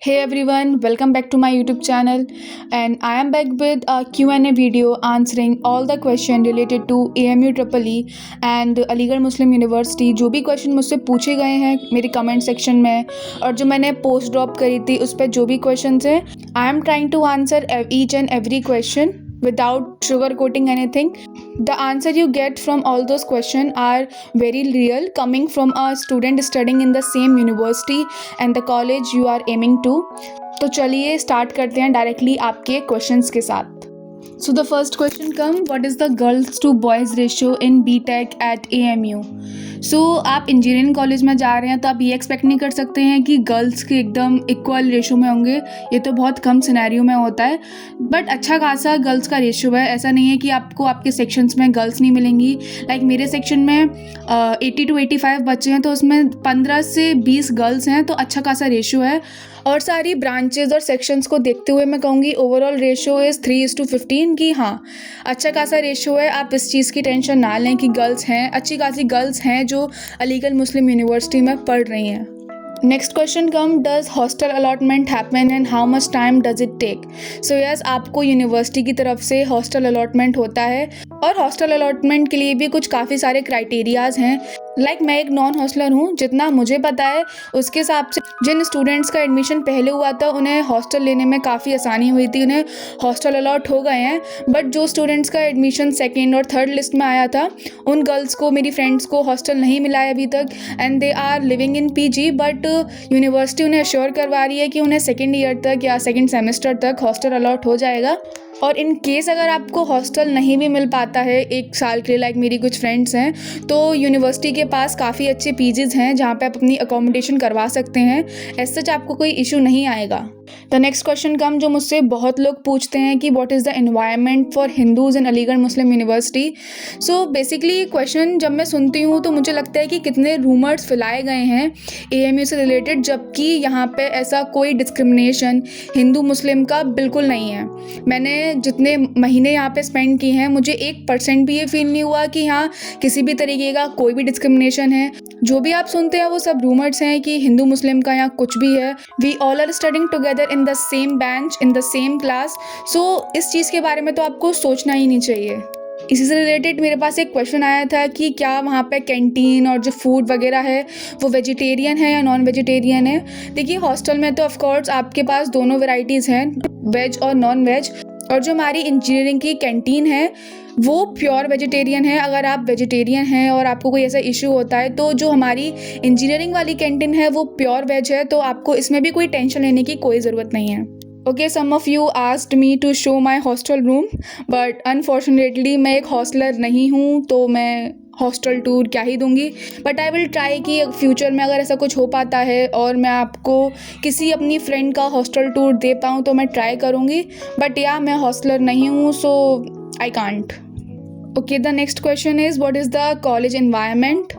Hey everyone, welcome back to my YouTube channel, and I am back with a Q&A video answering all the question related to AMU EEE and Aligarh Muslim university. जो भी question मुझसे पूछे गए हैं मेरे comment section में और जो मैंने पोस्ट ड्रॉप करी थी उस पर जो भी क्वेश्चन हैं, I am trying to answer each and every question without sugarcoating anything. The answer you get from all those questions are very real, coming from a student studying in the same university and the college you are aiming to. तो चलिए start करते हैं directly आपके questions के साथ। So the first question come, what is the girls to boys ratio in BTech at AMU? So आप engineering college में जा रहे हैं तो आप ये एक्सपेक्ट नहीं कर सकते हैं कि गर्ल्स के एकदम इक्वल रेशो में होंगे। ये तो बहुत कम सिनेरियो में होता है, बट अच्छा खासा गर्ल्स का रेशो है। ऐसा नहीं है कि आपको आपके सेक्शंस में गर्ल्स नहीं मिलेंगी। लाइक मेरे सेक्शन में 80 to 85 बच्चे हैं तो उसमें 15 से 20 गर्ल्स हैं, तो अच्छा खासा रेशो है। और सारी ब्रांचेस और सेक्शंस को देखते हुए मैं कहूँगी ओवरऑल रेशो इज़ 3:15 की हाँ अच्छा खासा रेशो है। आप इस चीज़ की टेंशन ना लें कि गर्ल्स हैं, अच्छी खासी गर्ल्स हैं जो अलीगढ़ मुस्लिम यूनिवर्सिटी में पढ़ रही हैं। Next question come, does hostel allotment happen and how much time does it take? So yes, आपको यूनिवर्सिटी की तरफ से हॉस्टल अलॉटमेंट होता है और हॉस्टल अलॉटमेंट के लिए भी कुछ काफ़ी सारे क्राइटेरियाज़ हैं। लाइक मैं एक नॉन हॉस्टलर हूँ, जितना मुझे पता है उसके हिसाब से जिन स्टूडेंट्स का एडमिशन पहले हुआ था उन्हें हॉस्टल लेने में काफ़ी आसानी हुई थी, उन्हें हॉस्टल अलॉट हो गए हैं। बट जो स्टूडेंट्स का एडमिशन सेकेंड और थर्ड लिस्ट में आया था उन गर्ल्स को, मेरी फ्रेंड्स को हॉस्टल नहीं मिला है अभी तक and they are living in PG। But university उन्हें अश्योर करवा रही है कि उन्हें सेकेंड ईयर तक या सेकेंड सेमेस्टर तक हॉस्टल अलॉट हो जाएगा। और इन केस अगर आपको हॉस्टल नहीं भी मिल पाता है एक साल के लिए, लाइक मेरी कुछ फ्रेंड्स हैं, तो यूनिवर्सिटी के पास काफ़ी अच्छे PGs हैं जहाँ पे आप अपनी अकोमोडेशन करवा सकते हैं। एज सच आपको कोई इशू नहीं आएगा। द नेक्स्ट क्वेश्चन कम, जो मुझसे बहुत लोग पूछते हैं कि what is the environment for Hindus in Aligarh Muslim university. So basically question जब मैं सुनती हूँ तो मुझे लगता है कि कितने रूमर्स फैलाए गए हैं AMU से रिलेटेड, जबकि यहाँ पे ऐसा कोई डिस्क्रिमिनेशन हिंदू मुस्लिम का बिल्कुल नहीं है। मैंने जितने महीने यहाँ पे स्पेंड किए हैं मुझे 1% भी ये फील नहीं हुआ कि यहाँ किसी भी तरीके का कोई भी डिस्क्रिमिनेशन है। जो भी आप सुनते हैं वो सब रूमर्स हैं कि हिंदू मुस्लिम का यहाँ कुछ भी है। We all are studying together in the same bench in the same class. So इस चीज़ के बारे में तो आपको सोचना ही नहीं चाहिए। इसी से रिलेटेड मेरे पास एक क्वेश्चन आया था कि क्या वहाँ पे कैंटीन और जो फूड वगैरह है वो वेजिटेरियन है या नॉन वेजिटेरियन है। देखिए हॉस्टल में तो ऑफ कोर्स आपके पास दोनों वेराइटीज़ हैं, वेज और नॉन वेज। और जो हमारी इंजीनियरिंग की कैंटीन है वो प्योर वेजिटेरियन है। अगर आप वेजिटेरियन हैं और आपको कोई ऐसा इशू होता है तो जो हमारी इंजीनियरिंग वाली कैंटीन है वो प्योर वेज है, तो आपको इसमें भी कोई टेंशन लेने की कोई ज़रूरत नहीं है। Okay, some of you asked me to show my hostel room, but unfortunately मैं एक हॉस्टलर नहीं हूँ तो मैं हॉस्टल टूर क्या ही दूंगी। बट आई विल ट्राई कि फ्यूचर में अगर ऐसा कुछ हो पाता है और मैं आपको किसी अपनी फ्रेंड का हॉस्टल टूर दे पाऊँ तो मैं ट्राई करूँगी। बट या मैं हॉस्टलर नहीं हूँ, so I can't. Okay, the next question is what is the college environment?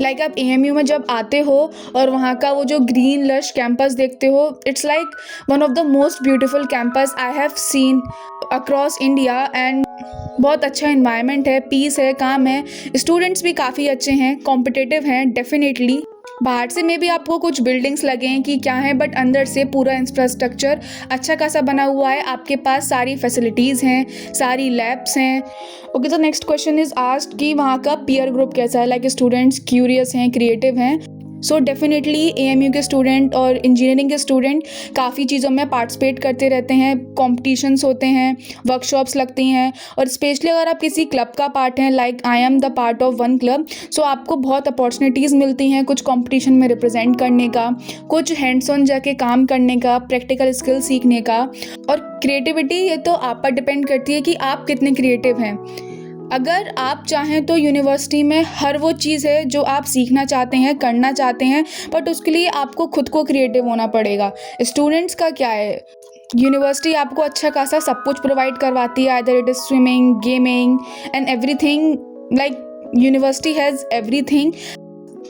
Like आप AMU में जब आते हो और वहाँ का वो जो ग्रीन लश कैंपस देखते हो, it's like one of the most beautiful campus I have seen across India. And बहुत अच्छा इन्वायरमेंट है, पीस है, काम है, स्टूडेंट्स भी काफ़ी अच्छे हैं, कॉम्पिटिटिव हैं डेफिनेटली। बाहर से मे भी आपको कुछ बिल्डिंग्स लगें कि क्या है, बट अंदर से पूरा इंफ्रास्ट्रक्चर अच्छा खासा बना हुआ है। आपके पास सारी फैसिलिटीज़ हैं, सारी लैब्स हैं। ओके, तो नेक्स्ट क्वेश्चन इज़ आस्क्ड कि वहाँ का पीयर ग्रुप कैसा है। लाइक स्टूडेंट्स क्यूरियस हैं, क्रिएटिव हैं। सो डेफिनेटली AMU के स्टूडेंट और इंजीनियरिंग के स्टूडेंट काफ़ी चीज़ों में पार्टिसिपेट करते रहते हैं, कॉम्पिटिशन्स होते हैं, वर्कशॉप्स लगती हैं। और स्पेशली अगर आप किसी क्लब का पार्ट हैं, like I am the part of one club, so आपको बहुत अपॉर्चुनिटीज़ मिलती हैं कुछ कॉम्पिटिशन में रिप्रेजेंट करने का, कुछ हैंड्स ऑन जाके काम करने का, प्रैक्टिकल स्किल सीखने का। और क्रिएटिविटी ये तो आप पर डिपेंड करती है कि आप कितने क्रिएटिव हैं। अगर आप चाहें तो यूनिवर्सिटी में हर वो चीज़ है जो आप सीखना चाहते हैं, करना चाहते हैं, बट उसके लिए आपको खुद को क्रिएटिव होना पड़ेगा। स्टूडेंट्स का क्या है, यूनिवर्सिटी आपको अच्छा खासा सब कुछ प्रोवाइड करवाती है, either it is swimming, gaming and everything. Like university has everything.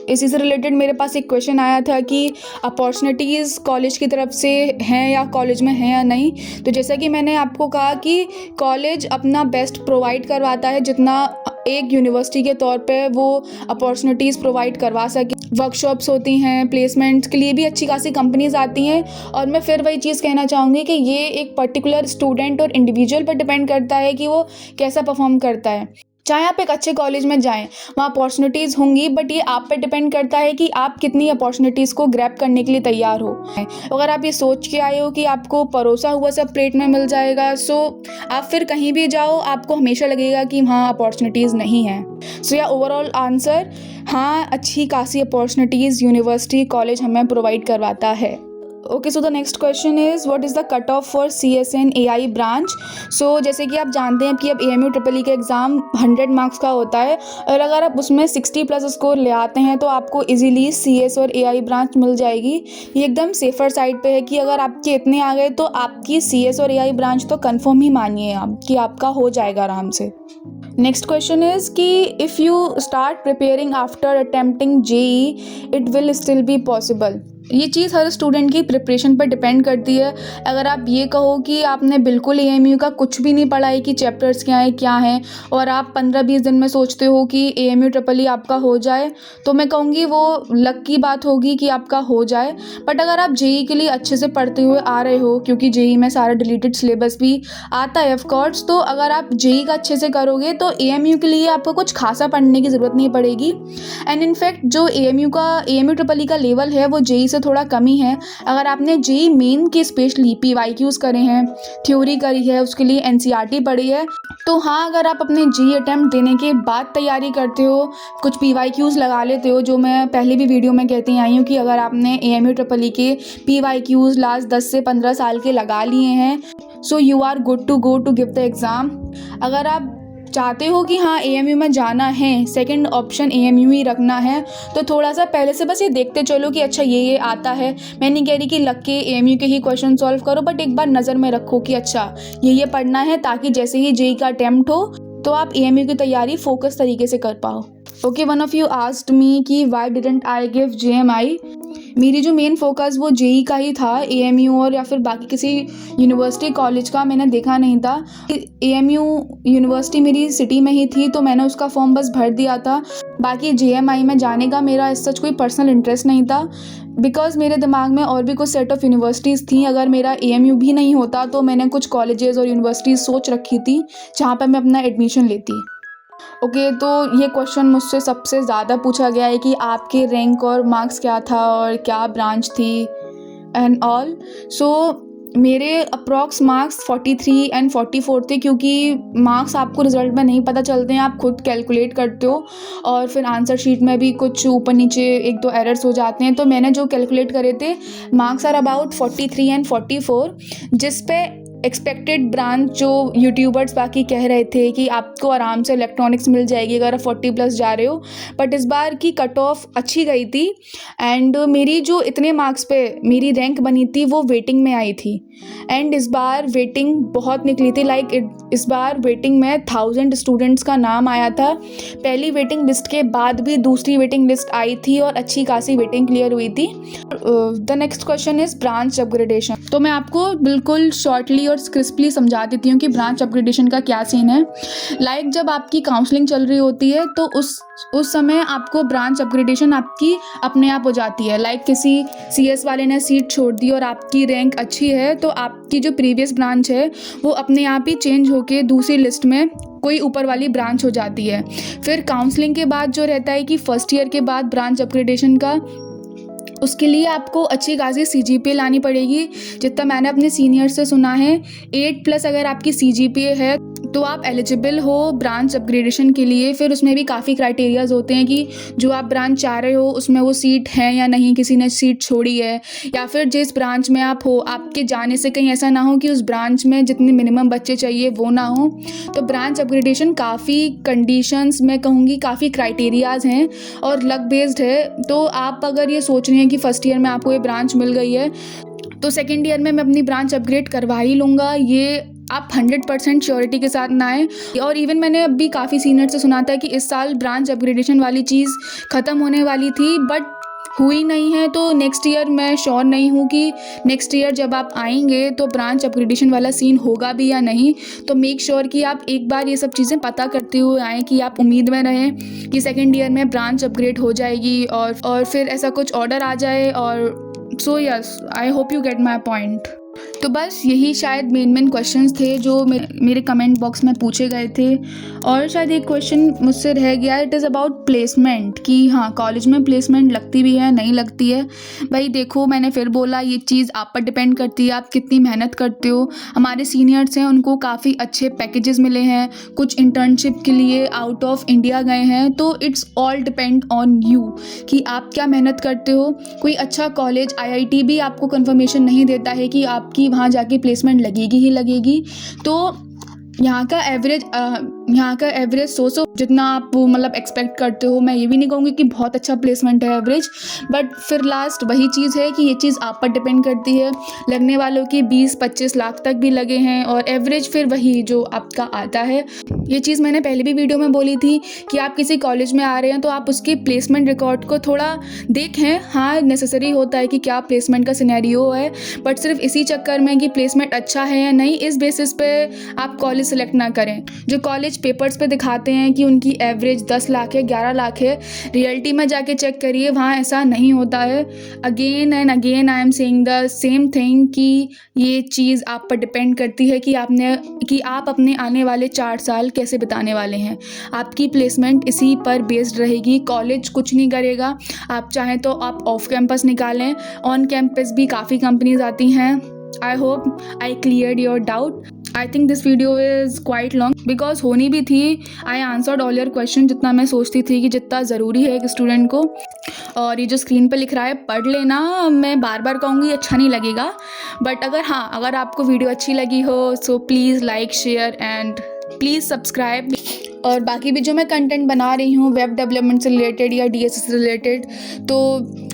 इसी से रिलेटेड मेरे पास एक क्वेश्चन आया था कि अपॉर्चुनिटीज़ कॉलेज की तरफ से हैं या कॉलेज में हैं या नहीं। तो जैसा कि मैंने आपको कहा कि कॉलेज अपना बेस्ट प्रोवाइड करवाता है जितना एक यूनिवर्सिटी के तौर पे वो अपॉर्चुनिटीज़ प्रोवाइड करवा सके। वर्कशॉप्स होती हैं, प्लेसमेंट्स के लिए भी अच्छी खासी कंपनीज़ आती हैं। और मैं फिर वही चीज़ कहना चाहूँगी कि ये एक पर्टिकुलर स्टूडेंट और इंडिविजुअल पर डिपेंड करता है कि वो कैसा परफॉर्म करता है। चाहे आप एक अच्छे कॉलेज में जाएँ, वहाँ अपॉर्चुनिटीज़ होंगी, बट ये आप पे डिपेंड करता है कि आप कितनी अपॉर्चुनिटीज़ को ग्रैब करने के लिए तैयार हो। अगर आप ये सोच के आए हो कि आपको परोसा हुआ सब प्लेट में मिल जाएगा, सो आप फिर कहीं भी जाओ आपको हमेशा लगेगा कि हाँ अपॉर्चुनिटीज़ नहीं हैं। सो या ओवरऑल आंसर हाँ, अच्छी खासी अपॉर्चुनिटीज़ यूनिवर्सिटी कॉलेज हमें प्रोवाइड करवाता है। Okay, so the next question is what is the cut off for CSN AI branch. So जैसे कि आप जानते हैं कि अब AMU EEE का एग्ज़ाम 100 मार्क्स का होता है, और अगर आप उसमें 60+ स्कोर ले आते हैं तो आपको इजीली CS और AI ब्रांच मिल जाएगी। ये एकदम सेफ़र साइड पे है कि अगर आपके इतने आ गए तो आपकी CS और AI ब्रांच तो कन्फर्म ही मानिए आप कि आपका हो जाएगा आराम से। नेक्स्ट क्वेश्चन इज़ कि if you start preparing after attempting JEE it will still be possible. ये चीज़ हर स्टूडेंट की प्रिपरेशन पर डिपेंड करती है। अगर आप ये कहो कि आपने बिल्कुल AMU का कुछ भी नहीं पढ़ा है कि चैप्टर्स क्या हैं और आप 15-20 दिन में सोचते हो कि AMU EEE आपका हो जाए, तो मैं कहूँगी वो लक की बात होगी कि आपका हो जाए। बट अगर आप JEE के लिए अच्छे से पढ़ते हुए आ रहे हो, क्योंकि JEE में सारा डिलीटेड सिलेबस भी आता है ऑफकोर्स, तो अगर आप JEE का अच्छे से करोगे तो AMU के लिए आपको कुछ खासा पढ़ने की ज़रूरत नहीं पड़ेगी। एंड इनफैक्ट जो AMU EEE का लेवल है वो JEE से थोड़ा कम ही है। अगर आपने JEE मेन के स्पेशली PYQs करे हैं, थ्योरी करी है, उसके लिए NCERT पढ़ी है, तो हाँ अगर आप अपने JEE अटैम्प्ट देने के बाद तैयारी करते हो, कुछ PYQs लगा लेते हो, जो मैं पहले भी वीडियो में कहती आई हूँ कि अगर आपने AMU EEE के PYQs लास्ट 10 से 15 साल के लगा लिए हैं, so you are good to go to give the exam. अगर आप चाहते हो कि हाँ AMU में जाना है, सेकंड ऑप्शन AMU ही रखना है, तो थोड़ा सा पहले से बस ये देखते चलो कि अच्छा ये आता है। मैं नहीं कह रही कि लग के AMU के ही क्वेश्चन सॉल्व करो, बट एक बार नज़र में रखो कि अच्छा ये पढ़ना है, ताकि जैसे ही JEE का अटैम्प्ट हो तो आप AMU की तैयारी फोकस तरीके से कर पाओ। Okay, one of you asked me कि why didn't I give JMI। मेरी जो मेन फोकस वो JEE का ही था, AMU और या फिर बाकी किसी यूनिवर्सिटी कॉलेज का मैंने देखा नहीं था। AMU यूनिवर्सिटी मेरी सिटी में ही थी तो मैंने उसका फॉर्म बस भर दिया था। बाकी JMI में जाने का मेरा इस सच कोई पर्सनल इंटरेस्ट नहीं था, बिकॉज मेरे दिमाग में और भी कुछ सेट ऑफ यूनिवर्सिटीज़ थी। अगर मेरा AMU भी नहीं होता तो मैंने कुछ कॉलेजेस और यूनिवर्सिटीज़ सोच रखी थी जहाँ पर मैं अपना एडमिशन लेती। ओके, तो ये क्वेश्चन मुझसे सबसे ज़्यादा पूछा गया है कि आपके रैंक और मार्क्स क्या था और क्या ब्रांच थी एंड ऑल। सो मेरे अप्रॉक्स मार्क्स 43 एंड 44 थे, क्योंकि मार्क्स आपको रिज़ल्ट में नहीं पता चलते हैं, आप खुद कैलकुलेट करते हो और फिर आंसर शीट में भी कुछ ऊपर नीचे 1-2 एरर्स हो जाते हैं। तो मैंने जो कैलकुलेट करे थे, मार्क्स आर अबाउट 43 एंड 44, जिस पे एक्सपेक्टेड ब्रांच जो यूट्यूबर्स बाकी कह रहे थे कि आपको आराम से इलेक्ट्रॉनिक्स मिल जाएगी अगर आप 40+ जा रहे हो, बट इस बार की कट ऑफ अच्छी गई थी। एंड मेरी जो इतने मार्क्स पे मेरी रैंक बनी थी वो वेटिंग में आई थी, एंड इस बार वेटिंग बहुत निकली थी। इस बार वेटिंग में 1000 स्टूडेंट्स का नाम आया था। पहली वेटिंग लिस्ट के बाद भी दूसरी वेटिंग लिस्ट आई थी और अच्छी खासी वेटिंग क्लियर हुई थी। The next question is branch upgradation. तो मैं आपको बिल्कुल शॉर्टली और क्रिस्पली समझा देती हूँ कि ब्रांच अपग्रेडेशन का क्या सीन है। जब आपकी काउंसलिंग चल रही होती है तो उस समय आपको ब्रांच अपग्रेडेशन आपकी अपने आप हो जाती है। किसी CS वाले ने सीट छोड़ दी और आपकी रैंक अच्छी है, तो आपकी जो प्रीवियस ब्रांच है वो अपने आप ही चेंज होके दूसरी लिस्ट में कोई ऊपर वाली ब्रांच हो जाती है। फिर काउंसलिंग के बाद जो रहता है कि फर्स्ट ईयर के बाद ब्रांच अपग्रेडेशन का, उसके लिए आपको अच्छी खासी CGPA लानी पड़ेगी। जितना मैंने अपने सीनियर से सुना है, 8+ अगर आपकी CGPA है तो आप एलिजिबल हो ब्रांच अपग्रेडेशन के लिए। फिर उसमें भी काफ़ी क्राइटेरियाज़ होते हैं कि जो आप ब्रांच चाह रहे हो उसमें वो सीट है या नहीं, किसी ने सीट छोड़ी है, या फिर जिस ब्रांच में आप हो आपके जाने से कहीं ऐसा ना हो कि उस ब्रांच में जितने मिनिमम बच्चे चाहिए वो ना हो। तो ब्रांच अपग्रेडेशन काफ़ी कंडीशंस, मैं कहूँगी काफ़ी क्राइटेरियाज़ हैं और लक बेस्ड है। तो आप अगर ये सोच रहे हैं कि फर्स्ट ईयर में आपको ये ब्रांच मिल गई है तो सेकेंड ईयर में मैं अपनी ब्रांच अपग्रेड करवा ही लूँगा, ये आप 100% श्योरिटी के साथ ना आए। और इवन मैंने अभी काफ़ी सीनियर से सुना था कि इस साल ब्रांच अपग्रेडेशन वाली चीज़ ख़त्म होने वाली थी, बट हुई नहीं है तो नेक्स्ट ईयर मैं श्योर नहीं हूँ कि नेक्स्ट ईयर जब आप आएंगे तो ब्रांच अपग्रेडेशन वाला सीन होगा भी या नहीं। तो मेक श्योर कि आप एक बार ये सब चीज़ें पता करते हुए आएँ कि आप उम्मीद में रहें कि सेकेंड ईयर में ब्रांच अपग्रेड हो जाएगी और फिर ऐसा कुछ ऑर्डर आ जाए। और so yes, I hope you get my point. तो बस यही शायद मेन क्वेश्चंस थे जो मेरे कमेंट बॉक्स में पूछे गए थे। और शायद एक क्वेश्चन मुझसे रह गया, इट इज़ अबाउट प्लेसमेंट, कि हाँ कॉलेज में प्लेसमेंट लगती भी है नहीं लगती है। भाई देखो, मैंने फिर बोला ये चीज़ आप पर डिपेंड करती है, आप कितनी मेहनत करते हो। हमारे सीनियर्स हैं, उनको काफ़ी अच्छे पैकेजेस मिले हैं, कुछ इंटर्नशिप के लिए आउट ऑफ इंडिया गए हैं। तो it's all depend on you कि आप क्या मेहनत करते हो। कोई अच्छा कॉलेज IIT भी आपको कंफर्मेशन नहीं देता है कि आपकी वहाँ जाके प्लेसमेंट लगेगी ही लगेगी। तो यहाँ का एवरेज सोचो जितना आप मतलब एक्सपेक्ट करते हो। मैं ये भी नहीं कहूँगी कि बहुत अच्छा प्लेसमेंट है एवरेज, बट फिर लास्ट वही चीज़ है कि ये चीज़ आप पर डिपेंड करती है। लगने वालों की 20-25 लाख तक भी लगे हैं और एवरेज फिर वही जो आपका आता है। ये चीज़ मैंने पहले भी वीडियो में बोली थी कि आप किसी कॉलेज में आ रहे हैं तो आप उसके प्लेसमेंट रिकॉर्ड को थोड़ा देखें। हाँ, नेसेसरी होता है कि क्या प्लेसमेंट का सिनेरियो है, बट सिर्फ इसी चक्कर में कि प्लेसमेंट अच्छा है या नहीं, इस बेसिस पे आप कॉलेज सेलेक्ट ना करें। जो कॉलेज पेपर्स पे दिखाते हैं कि उनकी एवरेज 10 लाख है, 11 लाख है, रियलिटी में जाके चेक करिए, वहाँ ऐसा नहीं होता है। Again and again I am saying the same thing कि ये चीज़ आप पर डिपेंड करती है कि आप अपने आने वाले 4 साल कैसे बिताने वाले हैं। आपकी प्लेसमेंट इसी पर बेस्ड रहेगी। कॉलेज कुछ नहीं करेगा। आप चाहें तो आप ऑफ कैंपस निकालें, ऑन कैंपस भी काफ़ी कंपनीज आती हैं। I hope I cleared your doubt. I think this video is quite long because होनी भी थी। I answered all your question जितना मैं सोचती थी कि जितना ज़रूरी है एक स्टूडेंट को। और ये जो स्क्रीन पे लिख रहा है पढ़ लेना, मैं बार बार कहूँगी अच्छा नहीं लगेगा, बट अगर आपको वीडियो अच्छी लगी हो so please like share and please subscribe. और बाकी भी जो मैं कंटेंट बना रही हूँ वेब डेवलपमेंट से रिलेटेड या DSS से रिलेटेड, तो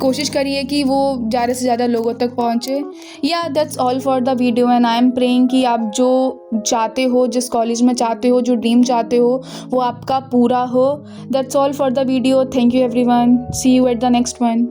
कोशिश करिए कि वो ज़्यादा से ज़्यादा लोगों तक पहुँचे। या that's all for the video and I am praying कि आप जो चाहते हो, जिस कॉलेज में चाहते हो, जो ड्रीम चाहते हो, वो आपका पूरा हो। That's all for the video. Thank you everyone. See you at the next one.